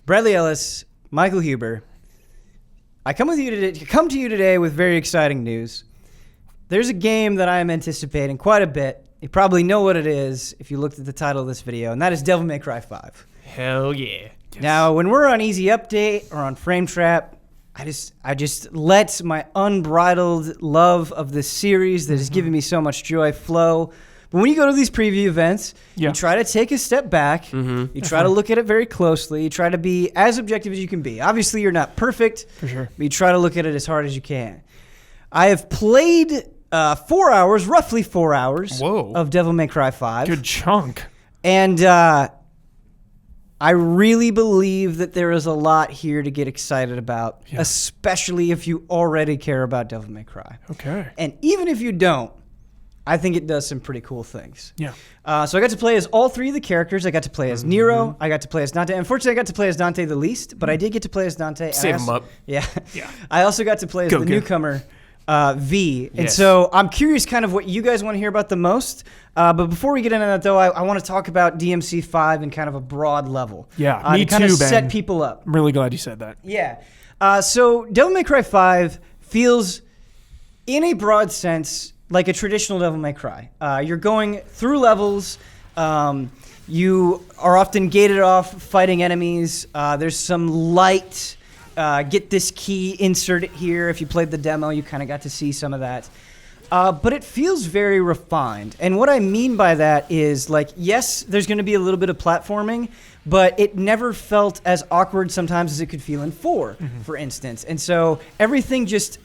Bradley Ellis, Michael Huber. I come to you today with very exciting news. There's a game that I am anticipating quite a bit. You probably know what it is if you looked at the title of this video, and that is Devil May Cry 5. Hell yeah. Yes. Now, when we're on Easy Update or on Frame Trap, I just let my unbridled love of this series that has given me so much joy flow. But when you go to these preview events, you try to take a step back. You try to look at it very closely. You try to be as objective as you can be. Obviously, you're not perfect, for sure, but you try to look at it as hard as you can. I have played 4 hours, roughly 4 hours, of Devil May Cry 5. Good chunk. And I really believe that there is a lot here to get excited about, especially if you already care about Devil May Cry. Okay. And even if you don't, I think it does some pretty cool things. Yeah. So I got to play as all three of the characters. I got to play as Nero. I got to play as Dante. Unfortunately, I got to play as Dante the least, but I did get to play as Dante. Save him up. Yeah. I also got to play as the newcomer, V. And Yes. so I'm curious kind of what you guys want to hear about the most. But before we get into that, though, I want to talk about DMC 5 in kind of a broad level. Yeah, me to kind too, of Ben. set people up. I'm really glad you said that. Yeah. So Devil May Cry 5 feels, in a broad sense, like a traditional Devil May Cry. You're going through levels. You are often gated off fighting enemies. There's some light, get this key, insert it here. If you played the demo, you kind of got to see some of that. But it feels very refined. And what I mean by that is, like, yes, there's going to be a little bit of platforming, but it never felt as awkward sometimes as it could feel in 4, for instance. And so everything just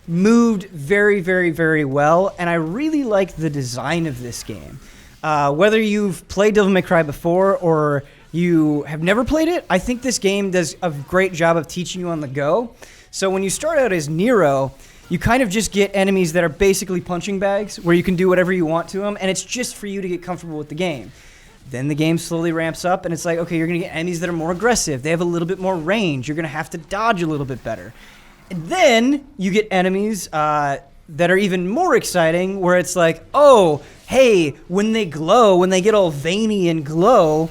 moved very, very, very well, and I really like the design of this game. Whether you've played Devil May Cry before or you have never played it, I think this game does a great job of teaching you on the go. So when you start out as Nero, you kind of just get enemies that are basically punching bags where you can do whatever you want to them, and it's just for you to get comfortable with the game. Then the game slowly ramps up, and it's like, okay, you're going to get enemies that are more aggressive. They have a little bit more range. You're going to have to dodge a little bit better. And then you get enemies that are even more exciting, where it's like, oh, hey, when they glow, when they get all veiny and glow,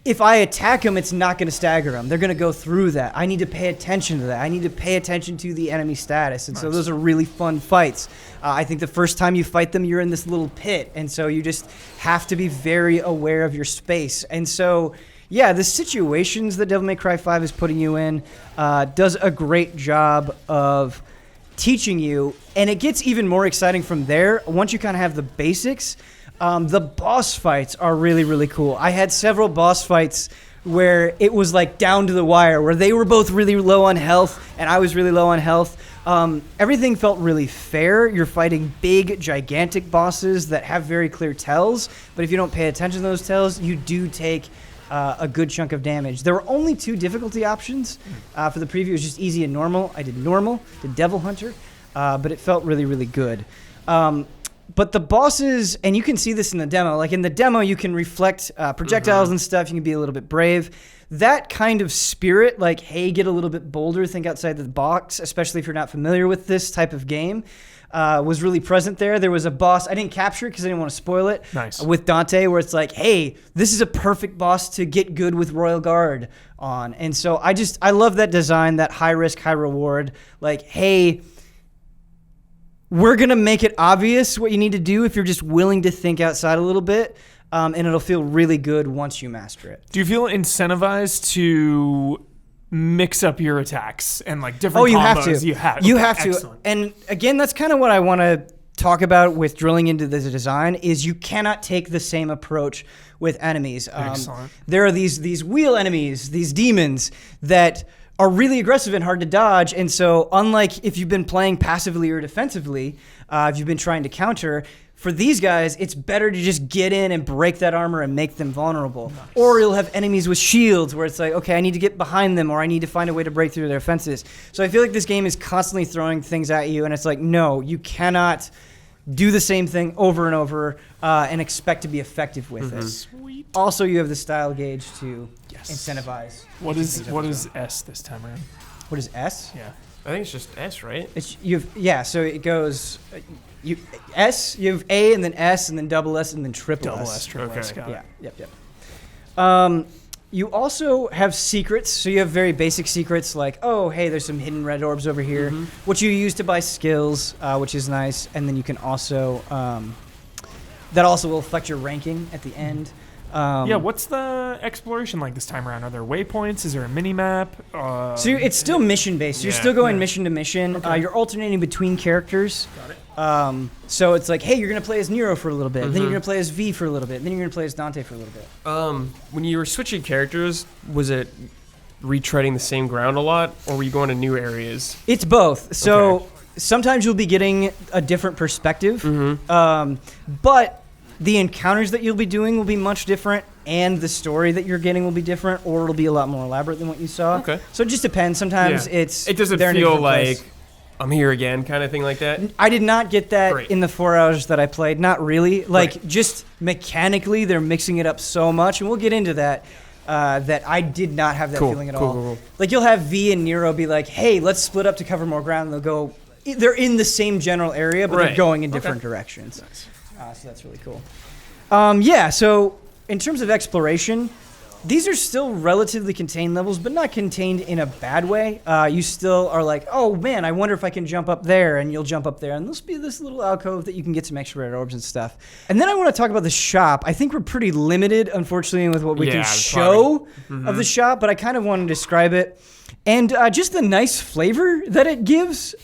if I attack them, it's not going to stagger them. They're going to go through that. I need to pay attention to that. I need to pay attention to the enemy status. And so those are really fun fights. I think the first time you fight them, you're in this little pit. And so you just have to be very aware of your space. And so, yeah, the situations that Devil May Cry 5 is putting you in does a great job of teaching you. And it gets even more exciting from there. Once you kind of have the basics, the boss fights are really, really cool. I had several boss fights where it was like down to the wire, where they were both really low on health and I was really low on health. Everything felt really fair. You're fighting big, gigantic bosses that have very clear tells, but if you don't pay attention to those tells, you do take a good chunk of damage. There were only 2 difficulty options for the preview. It was just easy and normal. I did normal, did Devil Hunter, but it felt really, really good. But the bosses, and you can see this in the demo, like in the demo you can reflect projectiles and stuff, you can be a little bit brave. That kind of spirit, like, hey, get a little bit bolder, think outside the box, especially if you're not familiar with this type of game, was really present there. There was a boss, I didn't capture it because I didn't want to spoil it, with Dante, where it's like, hey, this is a perfect boss to get good with Royal Guard on. And so I love that design, that high risk, high reward, like, hey, we're going to make it obvious what you need to do if you're just willing to think outside a little bit, and it'll feel really good once you master it. Do you feel incentivized to mix up your attacks and like different combos? You have to. And again, that's kind of what I want to talk about with drilling into the design is you cannot take the same approach with enemies. There are these wheel enemies, these demons that are really aggressive and hard to dodge. And so unlike if you've been playing passively or defensively, if you've been trying to counter, for these guys, it's better to just get in and break that armor and make them vulnerable. Nice. Or you'll have enemies with shields where it's like, okay, I need to get behind them or I need to find a way to break through their fences. So I feel like this game is constantly throwing things at you and it's like, no, you cannot do the same thing over and over and expect to be effective with it. Sweet. Also, you have the style gauge to incentivize. What is S this time around? What is S? Yeah. I think it's just S, right? So it goes you have A and then S and then double S and then triple S. Triple S, got it. Yeah, yep. You also have secrets, so you have very basic secrets like, oh, hey, there's some hidden red orbs over here, which you use to buy skills, which is nice, and then you can also, that also will affect your ranking at the end. What's the exploration like this time around? Are there waypoints? Is there a mini-map? So it's still mission-based. You're still going mission to mission. Okay. You're alternating between characters. Got it. So it's like, hey, you're going to play as Nero for a little bit, then you're going to play as V for a little bit, then you're going to play as Dante for a little bit. When you were switching characters, was it retreading the same ground a lot, or were you going to new areas? It's both. So sometimes you'll be getting a different perspective, but the encounters that you'll be doing will be much different, and the story that you're getting will be different, or it'll be a lot more elaborate than what you saw. Okay. So it just depends. Sometimes it doesn't feel like I'm here again kind of thing like that. I did not get that in the 4 hours that I played. Not really. Like just mechanically, they're mixing it up so much, and we'll get into that. That I did not have that feeling at all. Cool. Like you'll have V and Nero be like, "Hey, let's split up to cover more ground." And they'll go. They're in the same general area, but they're going in different directions. Nice. So that's really cool. So in terms of exploration, these are still relatively contained levels, but not contained in a bad way. You still are like, oh man, I wonder if I can jump up there, and you'll jump up there, and there'll be this little alcove that you can get some extra red orbs and stuff. And then I want to talk about the shop. I think we're pretty limited, unfortunately, with what we can show of the shop, but I kind of want to describe it. And just the nice flavor that it gives.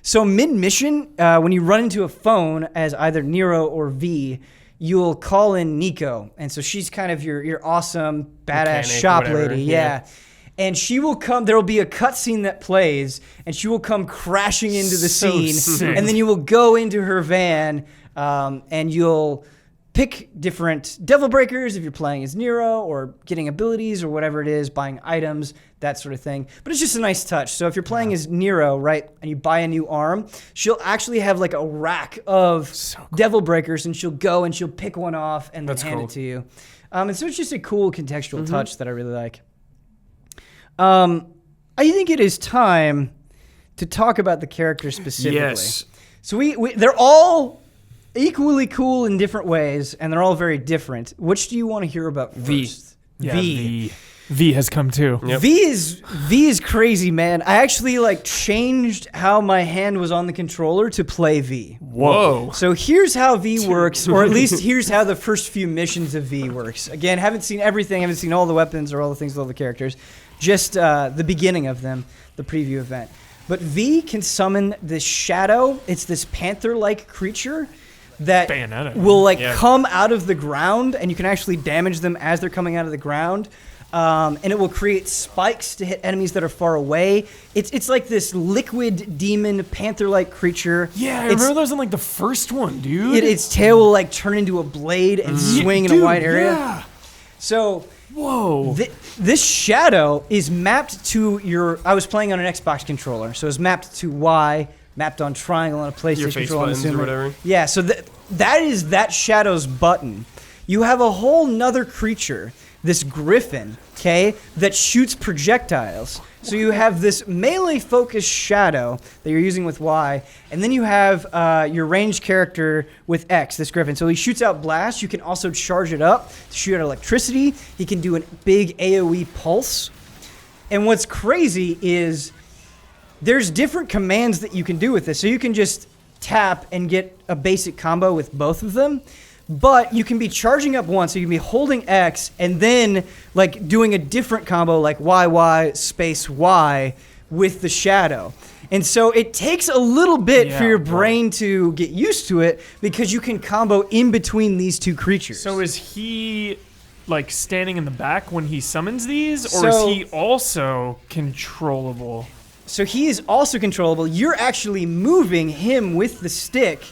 So mid-mission, when you run into a phone as either Nero or V, you'll call in Nico. And so she's kind of your awesome, badass shop lady. Yeah. And she will come, there will be a cutscene that plays, and she will come crashing into the scene. Sick. And then you will go into her van, and you'll pick different devil breakers if you're playing as Nero, or getting abilities or whatever it is, buying items, that sort of thing. But it's just a nice touch. So if you're playing as Nero, right, and you buy a new arm, she'll actually have like a rack of devil breakers, and she'll go and she'll pick one off and then hand it to you. And so it's just a cool contextual touch that I really like. I think it is time to talk about the characters specifically. Yes. So they're all equally cool in different ways, and they're all very different. Which do you want to hear about first? V. V has come too. Yep. V is crazy, man. I actually changed how my hand was on the controller to play V. Whoa. So here's how V works, or at least here's how the first few missions of V works. Again, haven't seen everything, haven't seen all the weapons or all the things with all the characters. Just the beginning of them, the preview event. But V can summon this shadow. It's this panther-like creature that will come out of the ground, and you can actually damage them as they're coming out of the ground. And it will create spikes to hit enemies that are far away. It's like this liquid demon panther-like creature. Yeah, I remember those in the first one, dude. Its tail will turn into a blade and swing in a wide area. Yeah. So whoa, this shadow is mapped to your. I was playing on an Xbox controller, so it's mapped to Y, mapped on triangle on a PlayStation controller. Your face buttons or whatever. Yeah, so that is that shadow's button. You have a whole nother creature, this griffin, that shoots projectiles. So you have this melee-focused shadow that you're using with Y, and then you have your ranged character with X, this griffin. So he shoots out blasts. You can also charge it up to shoot out electricity. He can do a big AoE pulse. And what's crazy is there's different commands that you can do with this. So you can just tap and get a basic combo with both of them. But you can be charging up once, so you can be holding X and then doing a different combo like YY space Y with the shadow. And so it takes a little bit for your brain to get used to it, because you can combo in between these two creatures. So is he standing in the back when he summons these, or is he also controllable? So he is also controllable. You're actually moving him with the stick.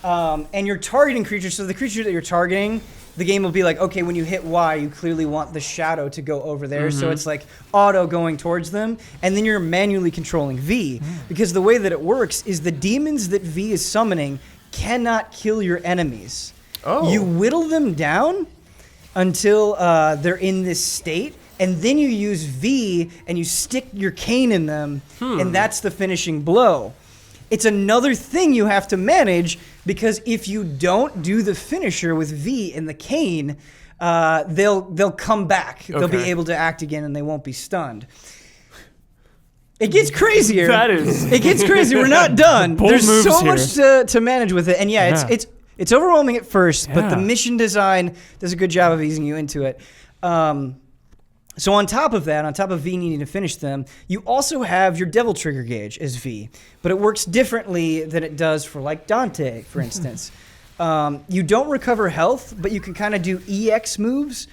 And you're targeting creatures, so the creature that you're targeting, the game will be okay, when you hit Y, you clearly want the shadow to go over there, so it's auto going towards them, and then you're manually controlling V, because the way that it works is the demons that V is summoning cannot kill your enemies. Oh. You whittle them down until they're in this state, and then you use V, and you stick your cane in them, and that's the finishing blow. It's another thing you have to manage, because if you don't do the finisher with V and the cane, they'll come back. They'll be Okay. able to act again, and they won't be stunned. It gets crazier. It gets crazy. We're not done. Bold There's moves so here. much to manage with it, and it's overwhelming at first, but the Yeah. mission design does a good job of easing you into it. So on top of that, on top of V needing to finish them, you also have your Devil Trigger gauge as V, but it works differently than it does for like Dante, for instance. You don't recover health, but you can kind of do EX moves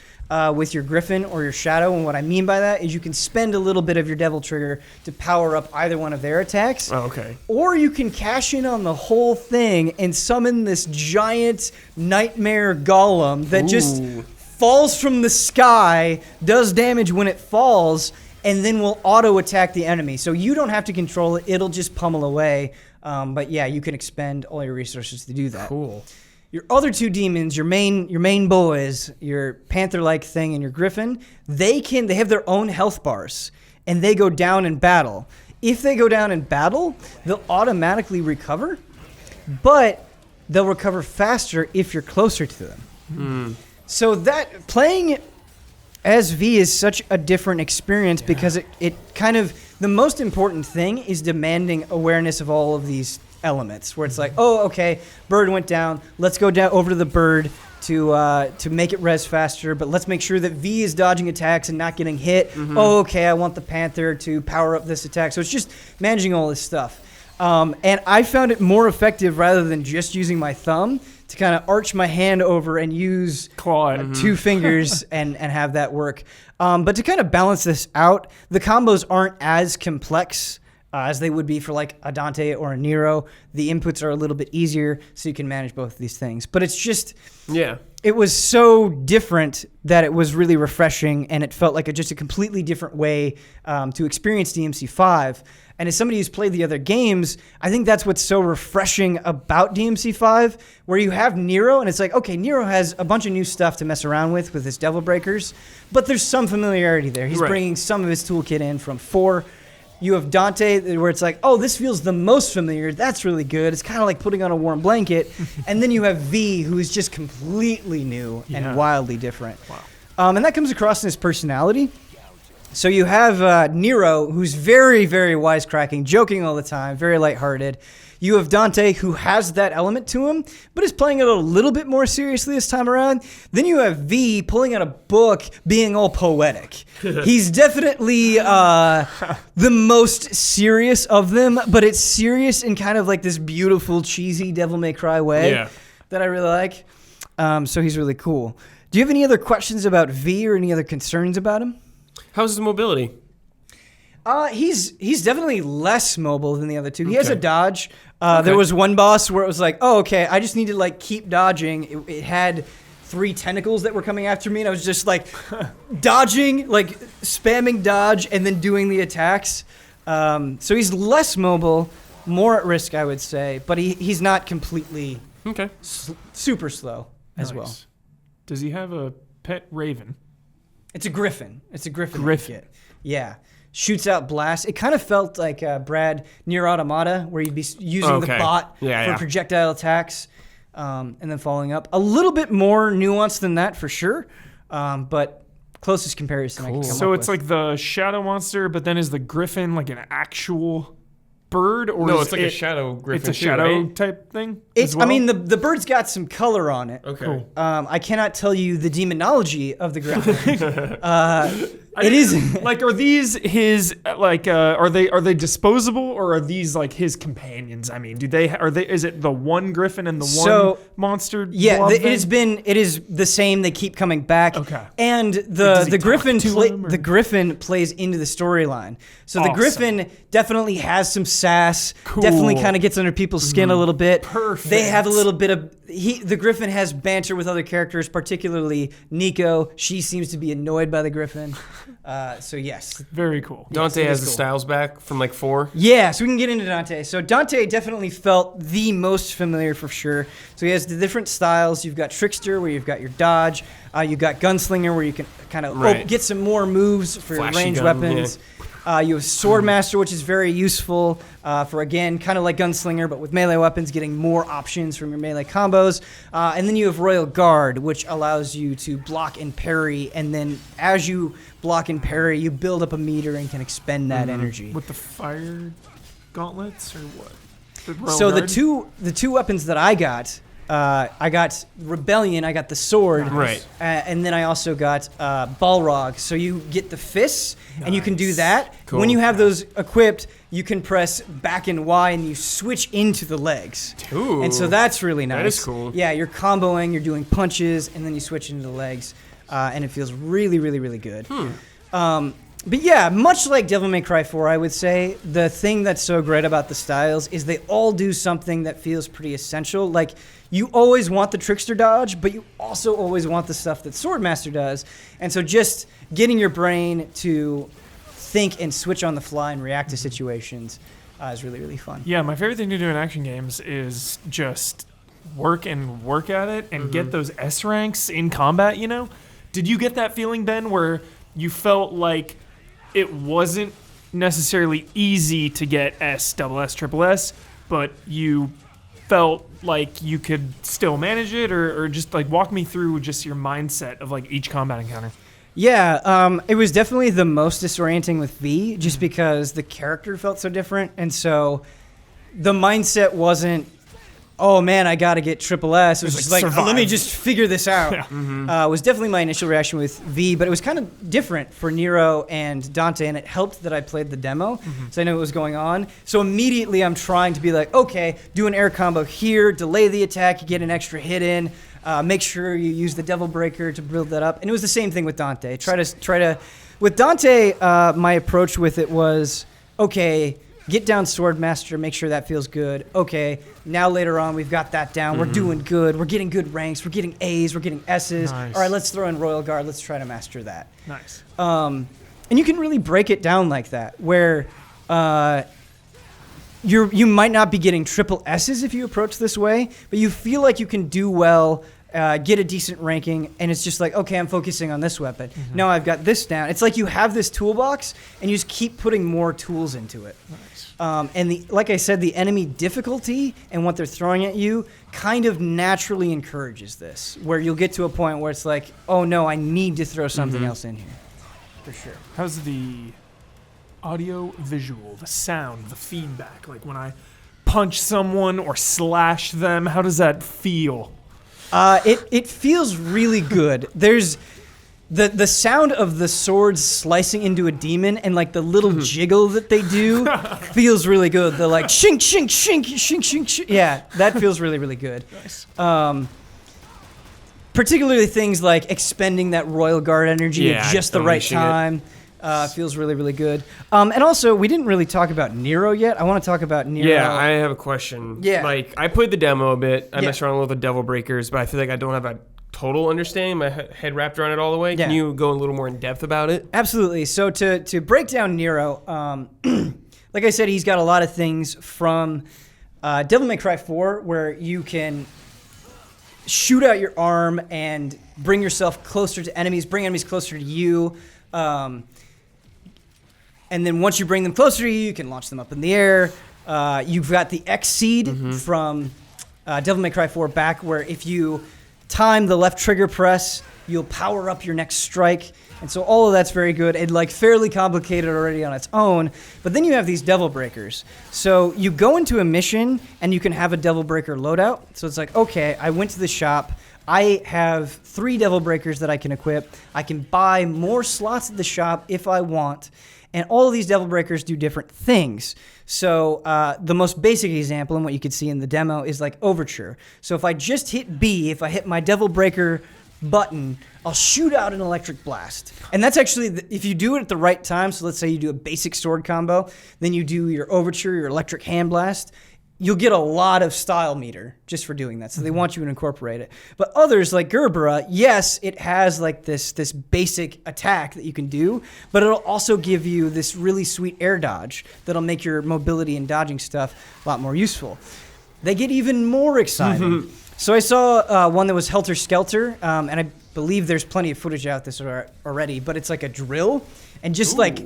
with your Griffin or your Shadow, and what I mean by that is you can spend a little bit of your Devil Trigger to power up either one of their attacks. Oh, okay. Or you can cash in on the whole thing and summon this giant nightmare golem that just falls from the sky, does damage when it falls, and then will auto attack the enemy. So you don't have to control it; it'll just pummel away. But yeah, you can expend all your resources to do that. Cool. Your other two demons, your main boys, your panther-like thing and your griffin, they have their own health bars, and they go down in battle. If they go down in battle, they'll automatically recover, but they'll recover faster if you're closer to them. So that playing as V is such a different experience because it kind of, the most important thing is demanding awareness of all of these elements, where it's like, oh, okay, bird went down, let's go down over to the bird to make it res faster, but let's make sure that V is dodging attacks and not getting hit. Oh, okay, I want the panther to power up this attack. So it's just managing all this stuff. And I found it more effective rather than just using my thumb to kind of arch my hand over and use Claw. two fingers and have that work. But to kind of balance this out, the combos aren't as complex as they would be for like a Dante or a Nero. The inputs are a little bit easier, so you can manage both of these things. But it's just, it was so different that it was really refreshing, and it felt like just a completely different way to experience DMC5. And as somebody who's played the other games, I think that's what's so refreshing about DMC5, where you have Nero, and it's like, okay, Nero has a bunch of new stuff to mess around with his Devil Breakers, but there's some familiarity there. He's bringing some of his toolkit in from 4. You have Dante, where it's like, oh, this feels the most familiar. That's really good. It's kind of like putting on a warm blanket. And then you have V, who is just completely new and wildly different. Wow. And that comes across in his personality. So you have Nero, who's very, very wisecracking, joking all the time, very lighthearted. You have Dante, who has that element to him, but is playing it a little bit more seriously this time around. Then you have V pulling out a book, being all poetic. He's definitely the most serious of them, but it's serious in kind of like this beautiful, cheesy Devil May Cry way that I really like. So he's really cool. Do you have any other questions about V or any other concerns about him? How's his mobility? He's definitely less mobile than the other two. He has a dodge. There was one boss where it was like, oh, okay, I just need to like keep dodging. It had 3 tentacles that were coming after me, and I was just like dodging, like spamming dodge, and then doing the attacks. So he's less mobile, more at risk, I would say, but he's not completely super slow as well. Does he have a pet raven? It's a griffin. It's a griffin. Yeah. Shoots out blasts. It kind of felt like Brad Nier Automata, where you'd be using the bot for projectile attacks and then following up. A little bit more nuanced than that for sure, but closest comparison I can come up with. So it's like the shadow monster, but then is the griffin like an actual bird? Or No, it's like a shadow griffin. It's a shadow type thing? I mean, the bird's got some color on it. Okay. Cool. I cannot tell you the demonology of the griffin. It is like, are these his like are they disposable, or are these like his companions? I mean, is it the one griffin and the one monster? Yeah, it is the same. They keep coming back. Okay. And the griffin plays into the storyline. So the griffin definitely has some sass. Cool. Definitely kind of gets under people's skin a little bit. Perfect. They have a little bit of the griffin has banter with other characters, particularly Nico. She seems to be annoyed by the griffin. So yes, very cool. Dante has the styles back from like 4. Yeah, so we can get into Dante. So Dante definitely felt the most familiar for sure. So he has the different styles. You've got Trickster, where you've got your dodge. You've got Gunslinger, where you can kind of get some more moves for your ranged weapons. You have Swordmaster, which is very useful for, again, kind of like Gunslinger, but with melee weapons, getting more options from your melee combos. And then you have Royal Guard, which allows you to block and parry, and then as you block and parry, you build up a meter and can expend that energy. With the fire gauntlets or what? So the two weapons that I got Rebellion, I got the sword, Right. And then I also got Balrog. So you get the fists, and you can do that. Cool. When you have those equipped, you can press back and Y, and you switch into the legs. Ooh. And so that's really nice. That is cool. Yeah, you're comboing, you're doing punches, and then you switch into the legs, and it feels really, really, really good. But yeah, much like Devil May Cry 4, I would say, the thing that's so great about the styles is they all do something that feels pretty essential. Like, you always want the Trickster dodge, but you also always want the stuff that Swordmaster does. And so just getting your brain to think and switch on the fly and react to situations is really, really fun. Yeah, my favorite thing to do in action games is just work at it and get those S ranks in combat, you know? Did you get that feeling, Ben, where you felt like it wasn't necessarily easy to get S, double S, triple S, but you felt like you could still manage it, or just like walk me through just your mindset of like each combat encounter? Yeah, it was definitely the most disorienting with V, just because the character felt so different, and so the mindset wasn't, oh man, I gotta get triple S. It was just like, let me just figure this out. Yeah. Was definitely my initial reaction with V, but it was kind of different for Nero and Dante, and it helped that I played the demo, so I knew what was going on. So immediately I'm trying to be like, okay, do an air combo here, delay the attack, get an extra hit in, make sure you use the Devil Breaker to build that up. And it was the same thing with Dante. With Dante, my approach with it was, okay, get down Swordmaster, make sure that feels good. Okay, now later on we've got that down. We're doing good. We're getting good ranks. We're getting A's. We're getting S's. Nice. All right, let's throw in Royal Guard. Let's try to master that. Nice. And you can really break it down like that, where you might not be getting triple S's if you approach this way, but you feel like you can do well, get a decent ranking, and it's just like, okay, I'm focusing on this weapon. Now I've got this down. It's like you have this toolbox, and you just keep putting more tools into it. Nice. And like I said, the enemy difficulty and what they're throwing at you kind of naturally encourages this, where you'll get to a point where it's like, oh no, I need to throw something else in here. For sure. How's the audio visual, the sound, the feedback? Like when I punch someone or slash them, how does that feel? It feels really good. There's the sound of the swords slicing into a demon and like the little jiggle that they do feels really good. The like shink shink shink shink shink shink. Yeah, that feels really, really good. Nice. Particularly things like expending that Royal Guard energy at just the right unleashing it. time. Feels really, really good. And also, we didn't really talk about Nero yet. I want to talk about Nero. Yeah, I have a question. Yeah. Like, I played the demo a bit. I Yeah. messed around with the Devil Breakers, but I feel like I don't have a total understanding, my head wrapped around it all the way. Can Yeah. you go a little more in depth about it? Absolutely. So to break down Nero, like I said, he's got a lot of things from Devil May Cry 4, where you can shoot out your arm and bring yourself closer to enemies, bring enemies closer to you. And then once you bring them closer to you, you can launch them up in the air. You've got the X Seed from Devil May Cry 4 back, where if you time the left trigger press, you'll power up your next strike. And so all of that's very good and like fairly complicated already on its own. But then you have these Devil Breakers. So you go into a mission and you can have a Devil Breaker loadout. So it's like, okay, I went to the shop. I have 3 Devil Breakers that I can equip. I can buy more slots at the shop if I want. And all of these Devil Breakers do different things. So the most basic example, and what you could see in the demo, is like Overture. So if I just hit B, if I hit my Devil Breaker button, I'll shoot out an electric blast. And that's actually, if you do it at the right time, so let's say you do a basic sword combo, then you do your Overture, your electric hand blast, you'll get a lot of style meter just for doing that. So they want you to incorporate it. But others like Gerbera, yes, it has like this basic attack that you can do, but it'll also give you this really sweet air dodge that'll make your mobility and dodging stuff a lot more useful. They get even more exciting. So I saw one that was Helter Skelter, and I believe there's plenty of footage out this already, but it's like a drill, and just like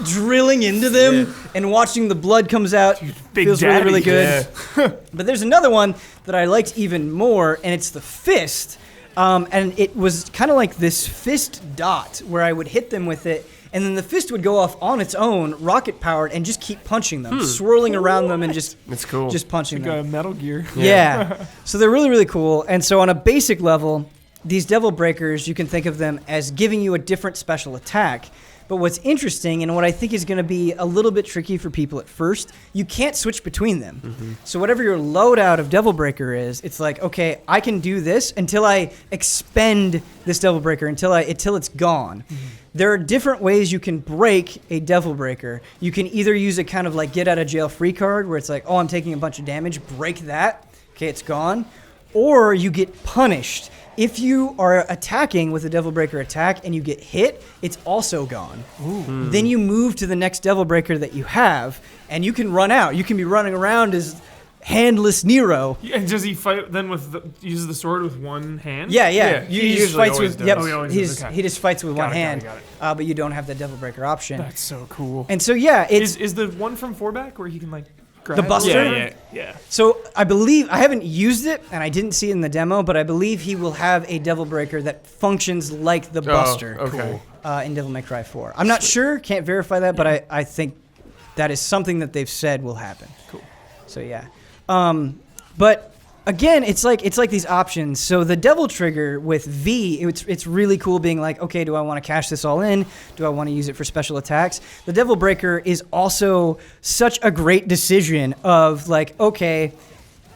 drilling into them and watching the blood comes out Big feels really, Daddy. really good. Yeah. But there's another one that I liked even more, and it's the fist. And it was kind of like this fist dot where I would hit them with it, and then the fist would go off on its own, rocket powered, and just keep punching them, swirling around them and just That's cool. just punching Like them. a Metal Gear. Yeah. So they're really, really cool. And so on a basic level, these Devil Breakers, you can think of them as giving you a different special attack. But what's interesting, and what I think is going to be a little bit tricky for people at first, you can't switch between them. Mm-hmm. So whatever your loadout of Devil Breaker is, it's like, okay, I can do this until I expend this Devil Breaker, until it's gone. Mm-hmm. There are different ways you can break a Devil Breaker. You can either use a kind of like get out of jail free card, where it's like, oh, I'm taking a bunch of damage, break that, okay, it's gone. Or you get punished. If you are attacking with a Devil Breaker attack and you get hit, it's also gone. Then you move to the next Devil Breaker that you have, and you can run out. You can be running around as handless Nero. And does he fight then uses the sword with one hand? Yeah. Yeah, He he just usually fights always with. does. Yep. Oh, he always does, okay. He just fights with one hand. Got it. But you don't have the Devil Breaker option. That's so cool. And so yeah, it's Is the one from 4-back where he can like grab The Buster? Yeah. so I believe I haven't used it and I didn't see it in the demo, but I believe he will have a Devil Breaker that functions like the Buster. Okay. In Devil May Cry 4. I'm not sure, can't verify that, but I think that is something that they've said will happen. Cool. So yeah. But again, it's like these options. So the Devil Trigger with V, it's really cool being like, okay, do I want to cash this all in? Do I want to use it for special attacks? The Devil Breaker is also such a great decision of like, okay,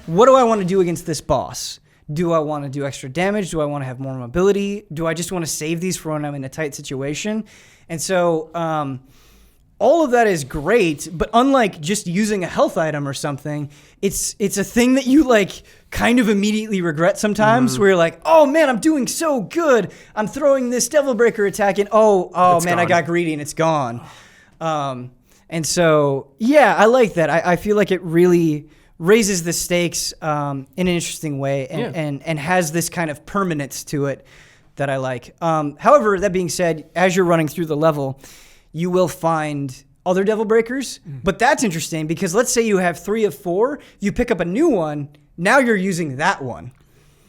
what do I want to do against this boss? Do I want to do extra damage? Do I want to have more mobility? Do I just want to save these for when I'm in a tight situation? And so all of that is great, but unlike just using a health item or something, it's a thing that you like kind of immediately regret sometimes, where you're like, oh man, I'm doing so good. I'm throwing this Devil Breaker attack and oh It's man, I gone. got greedy and it's gone. And so, yeah, I like that. I feel like it really raises the stakes in an interesting way and has this kind of permanence to it that I like. However, that being said, as you're running through the level, you will find other Devil Breakers. But that's interesting because let's say you have 3 of 4, you pick up a new one, now you're using that one.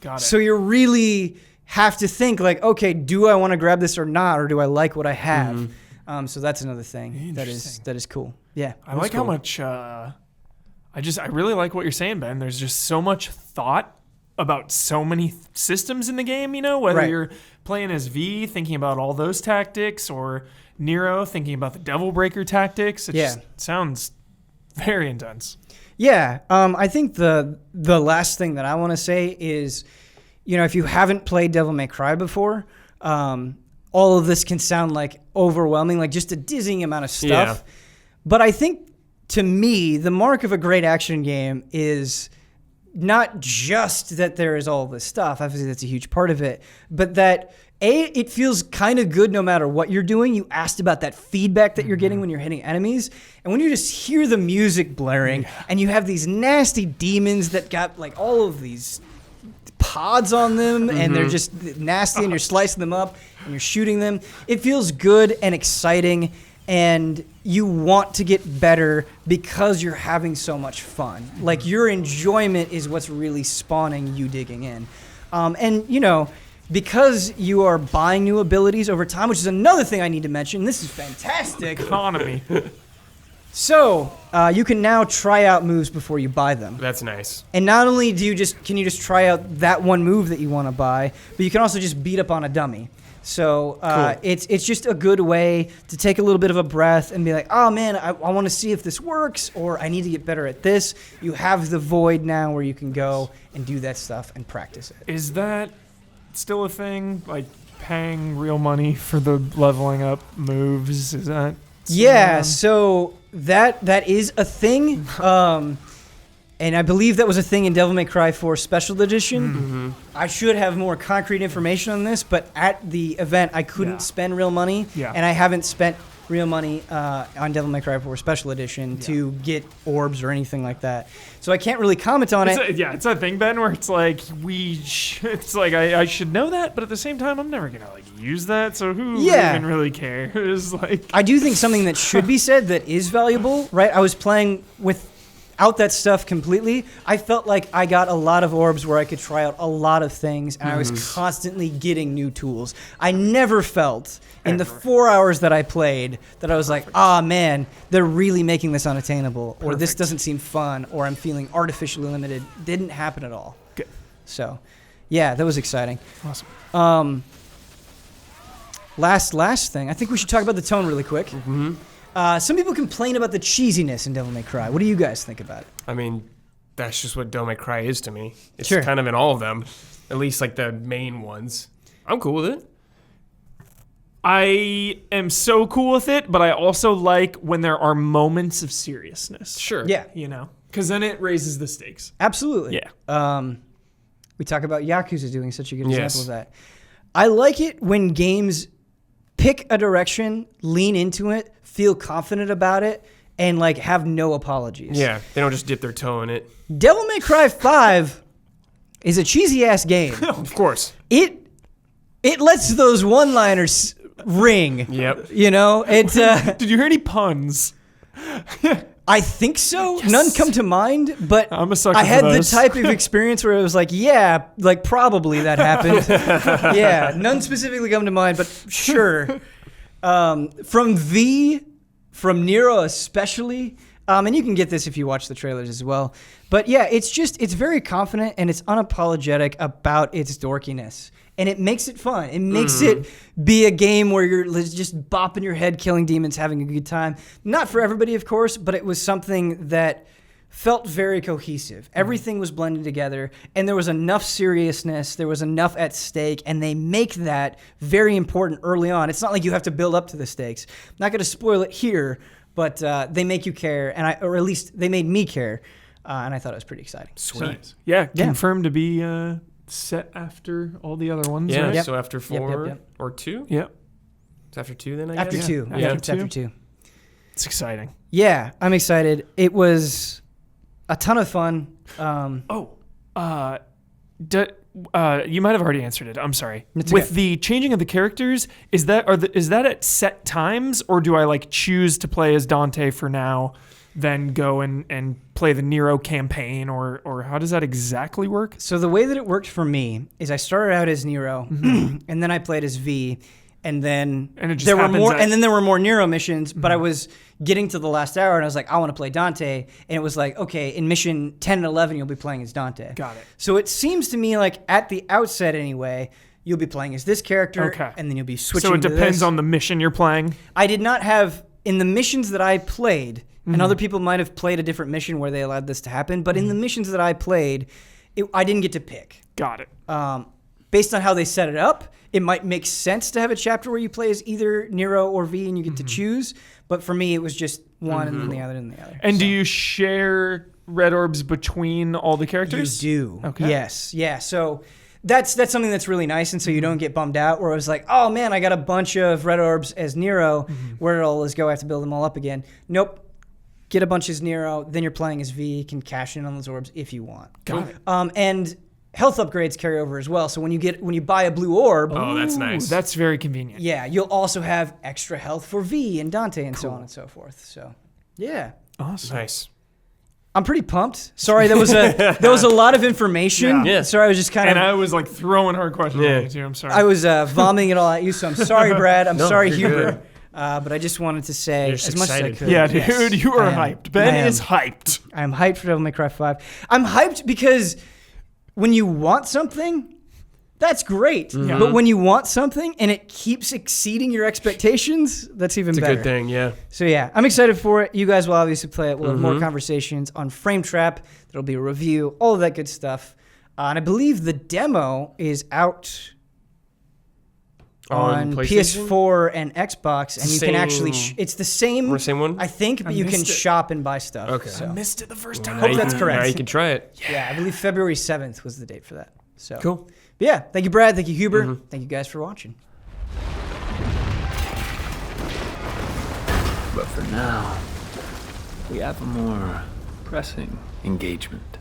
Got it. So you really have to think like, okay, do I want to grab this or not, or do I like what I have? So that's another thing that is cool. Yeah. I like how much I really like what you're saying, Ben. There's just so much thought about so many systems in the game, you know, whether Right. you're playing as V, thinking about all those tactics, or Nero, thinking about the Devil Breaker tactics. It just sounds very intense. Yeah, I think the last thing that I want to say is, you know, if you haven't played Devil May Cry before, all of this can sound like overwhelming, like just a dizzying amount of stuff. Yeah. But I think, to me, the mark of a great action game is not just that there is all this stuff. Obviously, that's a huge part of it. But that, it feels kind of good no matter what you're doing. You asked about that feedback that you're getting when you're hitting enemies. And when you just hear the music blaring and you have these nasty demons that got like all of these pods on them and they're just nasty and you're slicing them up and you're shooting them, it feels good and exciting. And you want to get better because you're having so much fun. Like, your enjoyment is what's really spawning you digging in. And, you know, because you are buying new abilities over time, which is another thing I need to mention. This is fantastic. Economy. So, you can now try out moves before you buy them. That's nice. And not only can you just try out that one move that you want to buy, but you can also just beat up on a dummy. So Cool. it's just a good way to take a little bit of a breath and be like, oh man, I want to see if this works, or I need to get better at this. You have the void now where you can go and do that stuff and practice it. Is that still a thing? Like paying real money for the leveling up moves? Is that? Yeah, so that is a thing. And I believe that was a thing in Devil May Cry 4 Special Edition. I should have more concrete information on this, but at the event, I couldn't spend real money, Yeah. and I haven't spent real money on Devil May Cry 4 Special Edition to get orbs or anything like that. So I can't really comment on it. It's a thing, Ben, where it's like it's like I should know that, but at the same time, I'm never gonna like use that. So who even really cares? Like, I do think something that should be said that is valuable, right? I was playing without that stuff completely. I felt like I got a lot of orbs where I could try out a lot of things, and I was constantly getting new tools. I never felt in the 4 hours that I played that I was like, man, they're really making this unattainable, or this doesn't seem fun, or I'm feeling artificially limited. Didn't happen at all. Good. So, yeah, that was exciting. Awesome. Last thing, I think we should talk about the tone really quick. Some people complain about the cheesiness in Devil May Cry. What do you guys think about it? I mean, that's just what Devil May Cry is to me. It's Sure. kind of in all of them, at least like the main ones. I'm cool with it. I am so cool with it, but I also like when there are moments of seriousness. Sure. Yeah, You know, because then it raises the stakes. absolutely. Yeah. We talk about Yakuza doing such a good Yes. example of that. I like it when games pick a direction, lean into it, feel confident about it, and like have no apologies. Yeah, they don't just dip their toe in it. Devil May Cry 5 is a cheesy ass game. Of course. It lets those one-liners ring. Yep. You know, Did you hear any puns? I think so. None come to mind, but I'm a sucker I had for the those. type of experience where it was like, yeah, like probably that happened. Yeah, none specifically come to mind, but sure. From Nero especially, and you can get this if you watch the trailers as well. But yeah, it's very confident and it's unapologetic about its dorkiness. And it makes it fun. It makes it be a game where you're just bopping your head, killing demons, having a good time. Not for everybody, of course, but it was something that felt very cohesive. Everything was blended together, and there was enough seriousness, there was enough at stake, and they make that very important early on. It's not like you have to build up to the stakes. I'm not going to spoil it here, but they make you care, or at least they made me care, and I thought it was pretty exciting. Sweet. So, Yeah, confirmed to be set after all the other ones. Yeah, right? Yep. so after 4 Yep. or 2? Yep. It's after 2 then, I after guess? two. Yeah. It's after two. It's exciting. Yeah, I'm excited. It was a ton of fun. You might have already answered it. I'm sorry. It's With okay. the changing of the characters, is that at set times, or do I like choose to play as Dante for now, then go and play the Nero campaign, or how does that exactly work? So the way that it worked for me is I started out as Nero, and then I played as V, and then And it just there were happens more, that- and then there were more Nero missions. But I was getting to the last hour, and I was like, I want to play Dante, and it was like, okay, in mission 10 and 11, you'll be playing as Dante. Got it. So it seems to me like at the outset, anyway, you'll be playing as this character, Okay. and then you'll be switching. So it to depends this. on the mission you're playing. I did not have in the missions that I played, and other people might have played a different mission where they allowed this to happen. But in the missions that I played, I didn't get to pick. Got it. Based on how they set it up, it might make sense to have a chapter where you play as either Nero or V and you get to choose. But for me, it was just one and then the other and the other. And do you share red orbs between all the characters? You do. Okay. Yes. Yeah. So that's something that's really nice, and so you don't get bummed out. Where it was like, oh man, I got a bunch of red orbs as Nero. Where did all this go? I have to build them all up again. Nope. Get a bunch as Nero, then you're playing as V. You can cash in on those orbs if you want. Got it. And health upgrades carry over as well. So when you buy a blue orb, Oh, that's nice. Ooh, that's very convenient. yeah, you'll also have extra health for V and Dante and so on and so forth. So, yeah. Awesome. Nice. I'm pretty pumped. Sorry, that was a lot of information. Yeah. Sorry, I was just kind And of I was like throwing hard questions Yeah. at you too. I'm sorry. I was vomiting it all at you, so I'm sorry, Brad. I'm No, sorry, you're Huber. good. But I just wanted to say You're as just much as I excited. could. yeah, Yes, dude, you are I am. hyped. Ben I am. is hyped. I'm hyped for Devil May Cry 5. I'm hyped because when you want something, that's great. Mm-hmm. But when you want something and it keeps exceeding your expectations, that's even It's a better. good thing, yeah. So yeah, I'm excited for it. You guys will obviously play it. We'll have Mm-hmm. more conversations on Frame Trap. There'll be a review, all of that good stuff. And I believe the demo is out on PlayStation? PS4 and Xbox, and you can actually Same- it's the same. We're the same one? I think, but you can missed it. shop and buy stuff. Okay. So. Missed it the first time. Hope that's correct. Now you can try it. Yeah, I believe February 7th was the date for that. So Cool. But yeah, thank you, Brad. Thank you, Huber. Thank you guys for watching. But for now, we have a more pressing engagement.